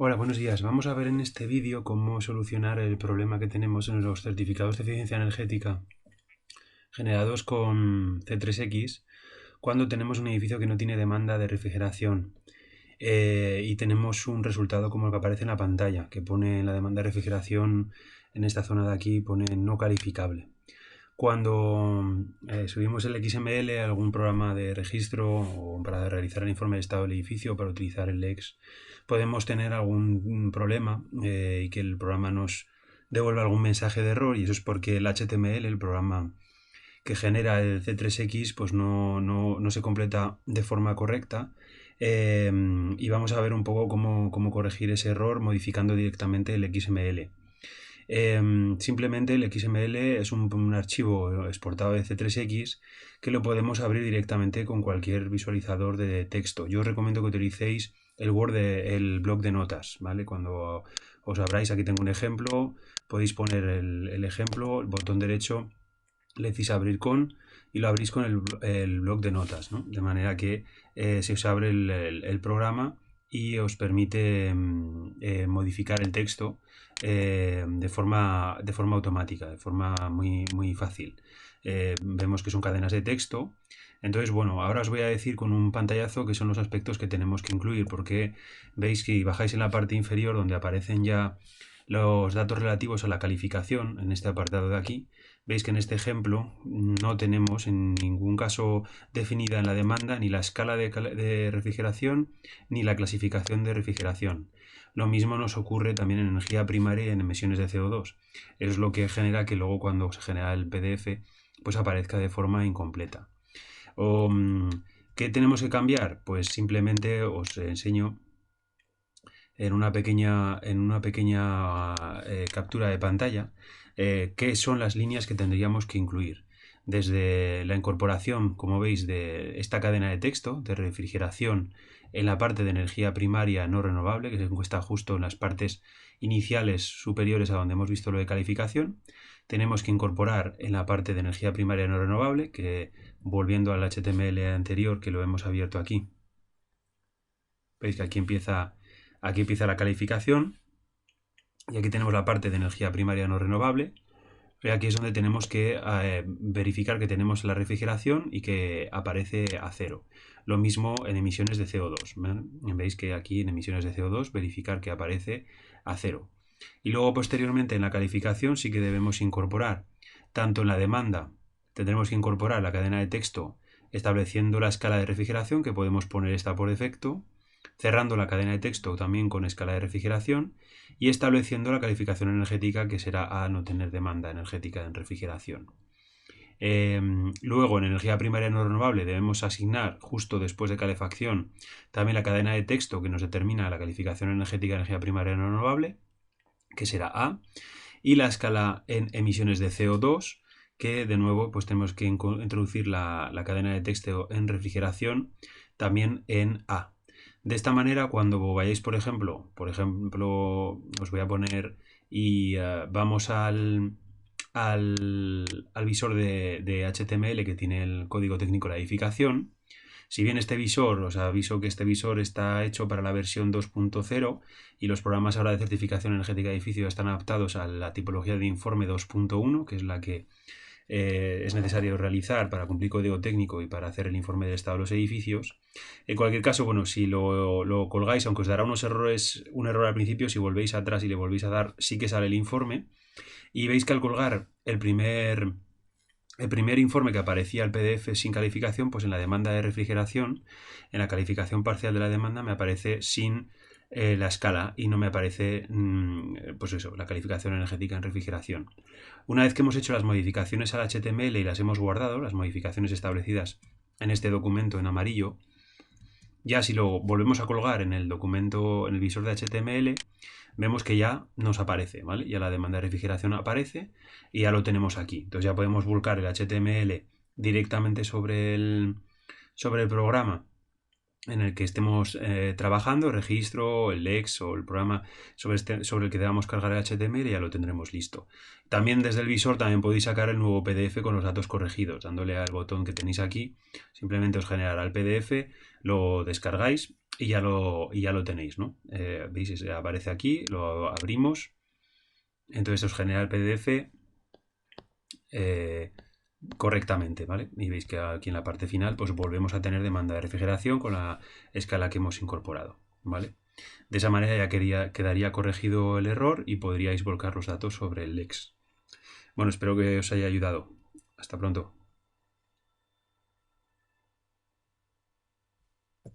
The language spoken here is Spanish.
Hola, buenos días. Vamos a ver en este vídeo cómo solucionar el problema que tenemos en los certificados de eficiencia energética generados con C3X cuando tenemos un edificio que no tiene demanda de refrigeración y tenemos un resultado como el que aparece en la pantalla, que pone la demanda de refrigeración en esta zona de aquí, pone no calificable. Cuando subimos el XML a algún programa de registro o para realizar el informe de estado del edificio, para utilizar el LEX, podemos tener algún problema y que el programa nos devuelva algún mensaje de error, y eso es porque el HTML, el programa que genera el C3X, pues no se completa de forma correcta. Y vamos a ver un poco cómo corregir ese error modificando directamente el XML. Simplemente el XML es un archivo exportado de C3X que lo podemos abrir directamente con cualquier visualizador de texto. Yo os recomiendo que utilicéis el Word, el bloc de notas, ¿vale? Cuando os abráis, aquí tengo un ejemplo, podéis poner el ejemplo, el botón derecho, le decís abrir con y lo abrís con el bloc de notas, ¿no? De manera que se os abre el programa y os permite modificar el texto de forma automática, de forma muy fácil. Vemos que son cadenas de texto. Entonces, bueno, ahora os voy a decir con un pantallazo qué son los aspectos que tenemos que incluir, porque veis que bajáis en la parte inferior donde aparecen ya los datos relativos a la calificación, en este apartado de aquí. Veis que en este ejemplo no tenemos en ningún caso definida en la demanda ni la escala de refrigeración ni la clasificación de refrigeración. Lo mismo nos ocurre también en energía primaria y en emisiones de CO2. Eso es lo que genera que luego cuando se genera el PDF pues aparezca de forma incompleta. ¿Qué tenemos que cambiar? Pues simplemente os enseño en una pequeña captura de pantalla qué son las líneas que tendríamos que incluir. Desde la incorporación, como veis, de esta cadena de texto de refrigeración en la parte de energía primaria no renovable, que se encuentra justo en las partes iniciales superiores a donde hemos visto lo de calificación. Tenemos que incorporar en la parte de energía primaria no renovable, que volviendo al HTML anterior que lo hemos abierto aquí, veis que aquí empieza la calificación y aquí tenemos la parte de energía primaria no renovable. Y aquí es donde tenemos que verificar que tenemos la refrigeración y que aparece a cero. Lo mismo en emisiones de CO2. Veis que aquí en emisiones de CO2 verificar que aparece a cero. Y luego posteriormente en la calificación sí que debemos incorporar, tanto en la demanda, tendremos que incorporar la cadena de texto estableciendo la escala de refrigeración, que podemos poner esta por defecto, cerrando la cadena de texto también con escala de refrigeración y estableciendo la calificación energética, que será a no tener demanda energética en refrigeración. Luego en energía primaria no renovable debemos asignar justo después de calefacción también la cadena de texto que nos determina la calificación energética de energía primaria no renovable, que será A, y la escala en emisiones de CO2, que de nuevo pues tenemos que introducir la cadena de texto en refrigeración también en A. De esta manera, cuando vayáis, por ejemplo, os voy a poner y vamos al visor de HTML que tiene el código técnico de la edificación. Si bien este visor, os aviso que este visor está hecho para la versión 2.0 y los programas ahora de certificación energética de edificio están adaptados a la tipología de informe 2.1, que es la que es necesario realizar para cumplir código técnico y para hacer el informe de estado de los edificios. En cualquier caso, bueno, si lo colgáis, aunque os dará un error al principio, si volvéis atrás y le volvéis a dar, sí que sale el informe. Y veis que al colgar el primer informe que aparecía el PDF sin calificación, pues en la demanda de refrigeración, en la calificación parcial de la demanda, me aparece sin la escala y no me aparece pues eso, la calificación energética en refrigeración. Una vez que hemos hecho las modificaciones al HTML y las hemos guardado, las modificaciones establecidas en este documento en amarillo, ya si lo volvemos a colgar en el documento, en el visor de HTML, vemos que ya nos aparece, ¿vale? Ya la demanda de refrigeración aparece y ya lo tenemos aquí. Entonces ya podemos volcar el HTML directamente sobre el programa en el que estemos trabajando, el registro, el Lex o el programa sobre el que debamos cargar el HTML, y ya lo tendremos listo. También desde el visor también podéis sacar el nuevo PDF con los datos corregidos, dándole al botón que tenéis aquí. Simplemente os generará el PDF, lo descargáis y ya lo tenéis, ¿no? ¿Veis? Aparece aquí, lo abrimos. Entonces os genera el PDF correctamente, ¿vale? Y veis que aquí en la parte final pues volvemos a tener demanda de refrigeración con la escala que hemos incorporado, ¿vale? De esa manera ya quedaría corregido el error y podríais volcar los datos sobre el LEX. Bueno, espero que os haya ayudado. Hasta pronto.